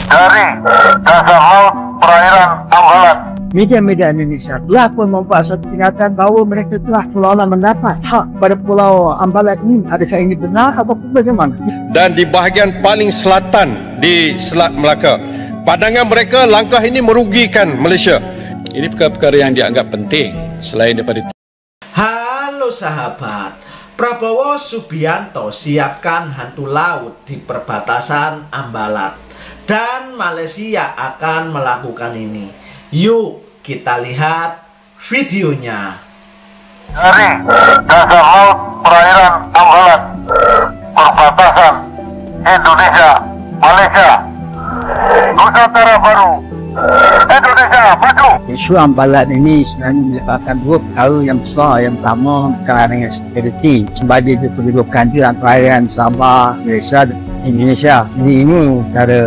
dari dasar laut perairan Ambalat. Media-media Indonesia telah pun membuat satu pernyataan bahawa mereka telah seolah-olah mendapat hak pada Pulau Ambalat ini. Adakah ini benar atau bagaimana? Dan di bahagian paling selatan di Selat Melaka, pandangan mereka langkah ini merugikan Malaysia. Ini perkara-perkara yang dianggap penting selain daripada itu. Halo sahabat, Prabowo Subianto siapkan hantu laut di perbatasan Ambalat dan Malaysia akan melakukan ini. Yuk kita lihat videonya. Dari dasar laut perairan Ambalat, perbatasan Indonesia, Malaysia, Nusantara Baru, Indonesia maju. Isu Ambalat ini sebenarnya menyebabkan dua perkara yang besar. Yang pertama berkaitan dengan security, sebab dia kedudukan di perairan Sabah, Malaysia dan Indonesia. Ini cara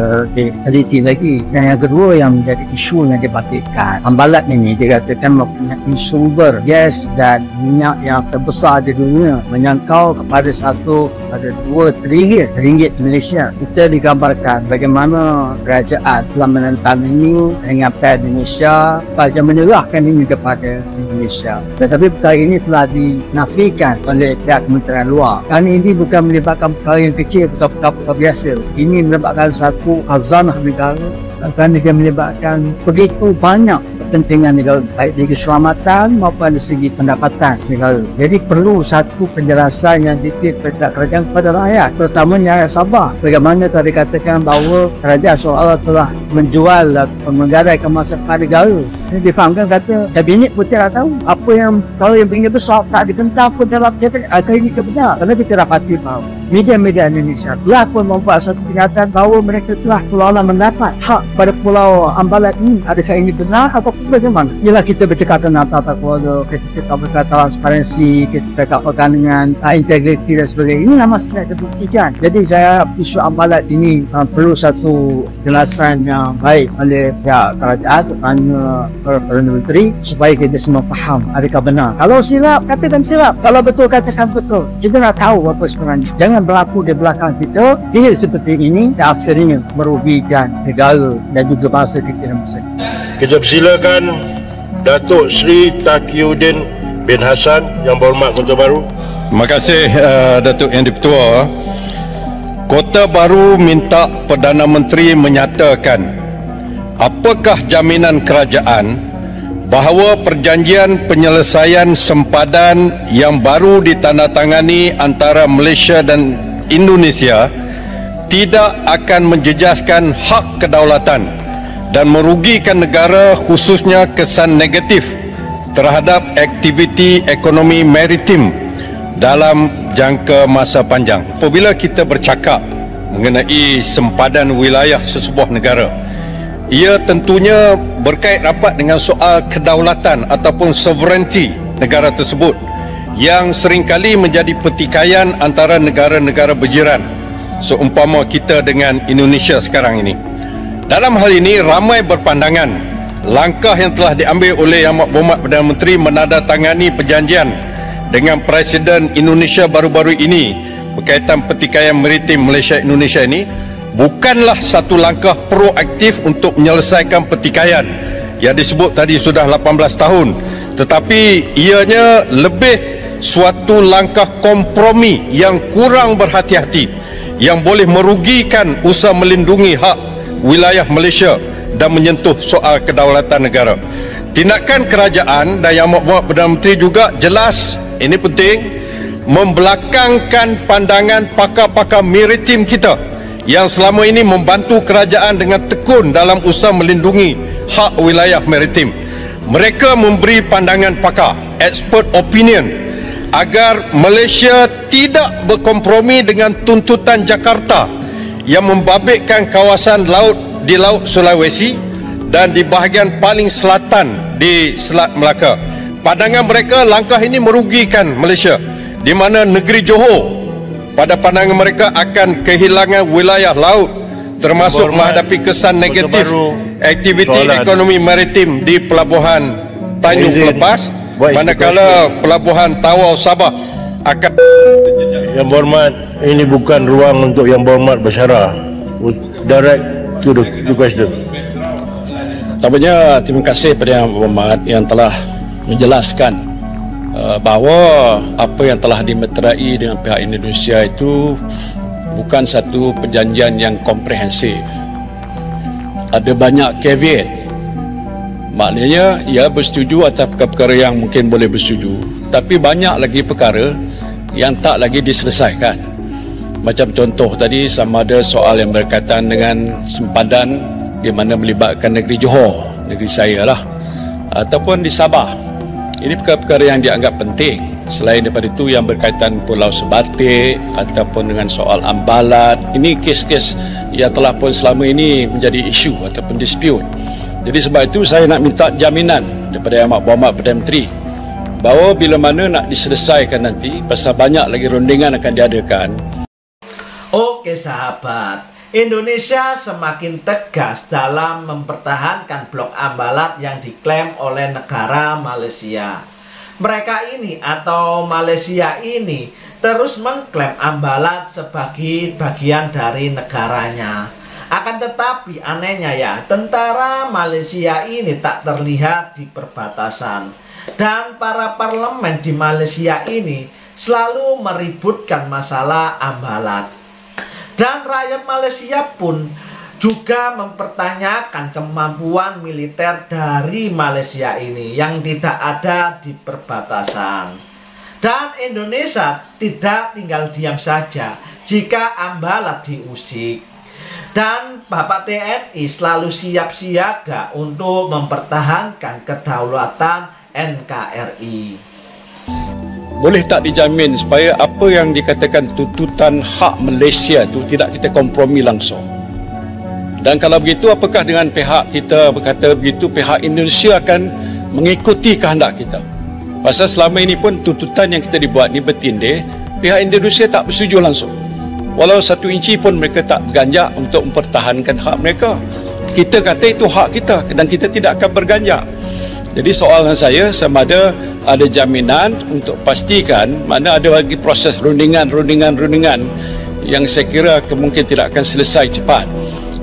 teliti lagi. Dan yang kedua yang menjadi isu yang dibatikkan, Ambalat ini dikatakan mempunyai sumber gas dan minyak yang terbesar di dunia, menyangkau kepada 2 trilion ringgit Malaysia. Kita digambarkan bagaimana kerajaan telah menentang ini dengan pihak Indonesia pada menyerahkan ini kepada Indonesia. Tetapi perkara ini telah dinafikan oleh pihak Kementerian Luar. Kerana ini bukan melibatkan perkara yang kecil, perkara biasa. Ini melibatkan satu khazanah negara, kerana dia melibatkan begitu banyak kepentingan negara, baik dari keselamatan maupun dari segi pendapatan negara. Jadi perlu satu penjelasan yang detail kepada kerajaan kepada rakyat, terutamanya rakyat Sabah. Bagaimana tadi katakan bahawa kerajaan seolah telah menjual atau menggadaikan masa depan negara. Ini difahamkan kata kabinet pun tidak tahu apa yang kalau yang begini besar tak dikentang pun dalam akan ini kebenar. Kerana kita dapati bahawa media-media Indonesia telah pun membuat satu pernyataan bahawa mereka telah seolah-olah mendapat hak pada Pulau Ambalat ini. Adakah ini benar atau bagaimana? Ialah kita bercakap tentang tata kelola, kita bercakap transparansi, kita bercakap dengan integriti dan sebagainya. Inilah masalah kebuktian. Jadi saya isu Ambalat ini perlu satu jelasan yang baik oleh pihak kerajaan, terutama Perdana Menteri, supaya kita semua faham adakah benar. Kalau silap, katakan silap. Kalau betul, katakan betul. Kita nak tahu apa sebenarnya. Jangan berlaku di belakang kita hal seperti ini yang akhirnya merugikan negara dan juga bangsa kita dan bangsa. Kita persilakan Datuk Seri Taqiyuddin bin Hassan Yang Berhormat Kota Baru. Terima kasih Datuk Yang di-Pertua. Kota Baru minta Perdana Menteri menyatakan apakah jaminan kerajaan bahawa perjanjian penyelesaian sempadan yang baru ditandatangani antara Malaysia dan Indonesia tidak akan menjejaskan hak kedaulatan dan merugikan negara, khususnya kesan negatif terhadap aktiviti ekonomi maritim dalam jangka masa panjang. Apabila kita bercakap mengenai sempadan wilayah sesebuah negara, ia tentunya berkait rapat dengan soal kedaulatan ataupun sovereignty negara tersebut yang seringkali menjadi pertikaian antara negara-negara berjiran, seumpama kita dengan Indonesia sekarang ini. Dalam hal ini ramai berpandangan langkah yang telah diambil oleh Yang Berhormat Perdana Menteri menandatangani perjanjian dengan Presiden Indonesia baru-baru ini berkaitan pertikaian maritim Malaysia-Indonesia ini bukanlah satu langkah proaktif untuk menyelesaikan pertikaian yang disebut tadi sudah 18 tahun, tetapi ianya lebih suatu langkah kompromi yang kurang berhati-hati yang boleh merugikan usaha melindungi hak wilayah Malaysia dan menyentuh soal kedaulatan negara. Tindakan kerajaan dan Yang Berhormat Perdana Menteri juga jelas, ini penting, membelakangkan pandangan pakar-pakar maritim kita yang selama ini membantu kerajaan dengan tekun dalam usaha melindungi hak wilayah maritim. Mereka memberi pandangan pakar, expert opinion, agar Malaysia tidak berkompromi dengan tuntutan Jakarta yang membabitkan kawasan laut di Laut Sulawesi dan di bahagian paling selatan di Selat Melaka. Pandangan mereka langkah ini merugikan Malaysia, di mana negeri Johor pada pandangan mereka akan kehilangan wilayah laut, termasuk menghadapi kesan negatif aktiviti ekonomi maritim di Pelabuhan Tanjung Lepas, manakala Pelabuhan Tawau Sabah akan. Yang Berhormat, ini bukan ruang untuk Yang Berhormat bersyarah. Direct to the question. Pertamanya, terima kasih kepada Yang Berhormat yang telah menjelaskan bahawa apa yang telah dimeterai dengan pihak Indonesia itu bukan satu perjanjian yang komprehensif. Ada banyak caveat. Maknanya ia bersetuju atas perkara yang mungkin boleh bersetuju, tapi banyak lagi perkara yang tak lagi diselesaikan. Macam contoh tadi, sama ada soal yang berkaitan dengan sempadan di mana melibatkan negeri Johor, negeri saya lah, ataupun di Sabah. Ini perkara-perkara yang dianggap penting. Selain daripada itu yang berkaitan Pulau Sebatik ataupun dengan soal Ambalat, ini kes-kes yang telah pun selama ini menjadi isu ataupun dispute. Jadi sebab itu saya nak minta jaminan daripada Yang Berhormat Perdana Menteri bahawa bila mana nak diselesaikan nanti, pasal banyak lagi rundingan akan diadakan. Oke sahabat, Indonesia semakin tegas dalam mempertahankan blok Ambalat yang diklaim oleh negara Malaysia. Mereka ini atau Malaysia ini terus mengklaim Ambalat sebagai bagian dari negaranya. Akan tetapi anehnya ya, tentara Malaysia ini tak terlihat di perbatasan. Dan para parlemen di Malaysia ini selalu meributkan masalah Ambalat. Dan rakyat Malaysia pun juga mempertanyakan kemampuan militer dari Malaysia ini yang tidak ada di perbatasan. Dan Indonesia tidak tinggal diam saja jika Ambalat diusik. Dan Bapak TNI selalu siap siaga untuk mempertahankan kedaulatan NKRI. Boleh tak dijamin supaya apa yang dikatakan tuntutan hak Malaysia itu tidak kita kompromi langsung? Dan kalau begitu, apakah dengan pihak kita berkata begitu, pihak Indonesia akan mengikuti kehendak kita? Pasal selama ini pun tuntutan yang kita dibuat ni bertindih, pihak Indonesia tak bersetuju langsung. Walau 1 inci pun mereka tak berganjak untuk mempertahankan hak mereka. Kita kata itu hak kita dan kita tidak akan berganjak. Jadi soalan saya, sama ada jaminan untuk pastikan mana ada lagi proses rundingan yang saya kira mungkin tidak akan selesai cepat,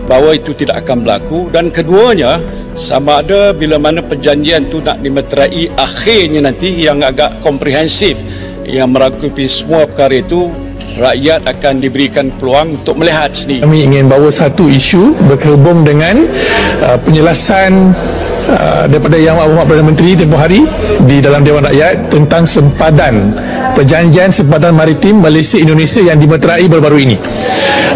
bahawa itu tidak akan berlaku. Dan keduanya, sama ada bila mana perjanjian itu nak dimeterai akhirnya nanti yang agak komprehensif, yang merangkumi semua perkara itu, rakyat akan diberikan peluang untuk melihat sendiri. Kami ingin bawa satu isu berhubung dengan penjelasan daripada Yang Berhormat Perdana Menteri tempoh hari di dalam Dewan Rakyat tentang sempadan perjanjian sempadan maritim Malaysia Indonesia yang dimeterai baru-baru ini.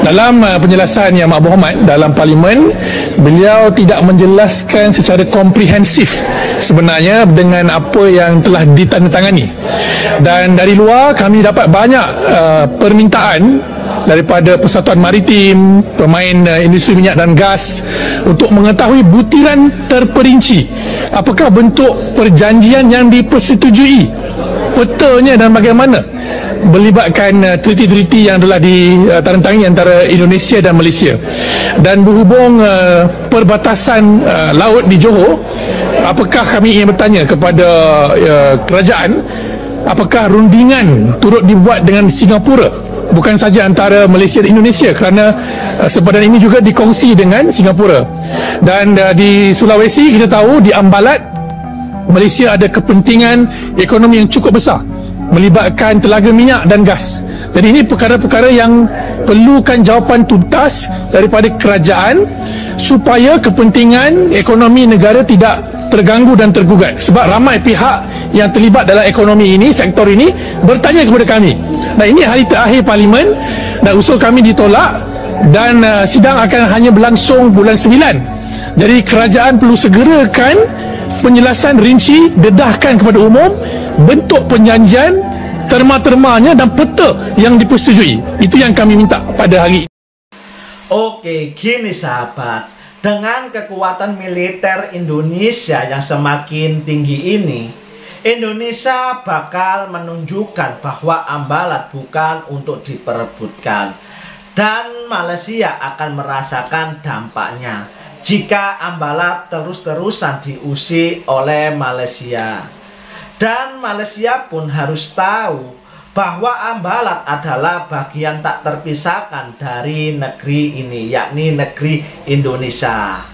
Dalam penjelasan Yang Berhormat dalam Parlimen, beliau tidak menjelaskan secara komprehensif sebenarnya dengan apa yang telah ditandatangani. Dan dari luar kami dapat banyak permintaan daripada Persatuan Maritim, pemain industri minyak dan gas untuk mengetahui butiran terperinci apakah bentuk perjanjian yang dipersetujui, petanya dan bagaimana, melibatkan treaty-treaty yang telah ditandatangani antara Indonesia dan Malaysia. Dan berhubung perbatasan laut di Johor, apakah kami ingin bertanya kepada kerajaan, apakah rundingan turut dibuat dengan Singapura, bukan saja antara Malaysia dan Indonesia, kerana sempadan ini juga dikongsi dengan Singapura. Dan di Sulawesi kita tahu, di Ambalat Malaysia ada kepentingan ekonomi yang cukup besar melibatkan telaga minyak dan gas. Jadi ini perkara-perkara yang perlukan jawapan tuntas daripada kerajaan supaya kepentingan ekonomi negara tidak terganggu dan tergugat. Sebab ramai pihak yang terlibat dalam ekonomi ini, sektor ini, bertanya kepada kami. Nah, ini hari terakhir Parlimen dan usul kami ditolak dan sidang akan hanya berlangsung bulan 9. Jadi kerajaan perlu segerakan penjelasan rinci, dedahkan kepada umum bentuk perjanjian, terma-termanya dan peta yang dipersetujui. Itu yang kami minta pada hari ini. Oke, gini sahabat, dengan kekuatan militer Indonesia yang semakin tinggi ini, Indonesia bakal menunjukkan bahwa Ambalat bukan untuk diperebutkan. Dan Malaysia akan merasakan dampaknya jika Ambalat terus-terusan diusik oleh Malaysia. Dan Malaysia pun harus tahu bahwa Ambalat adalah bagian tak terpisahkan dari negeri ini, yakni negeri Indonesia.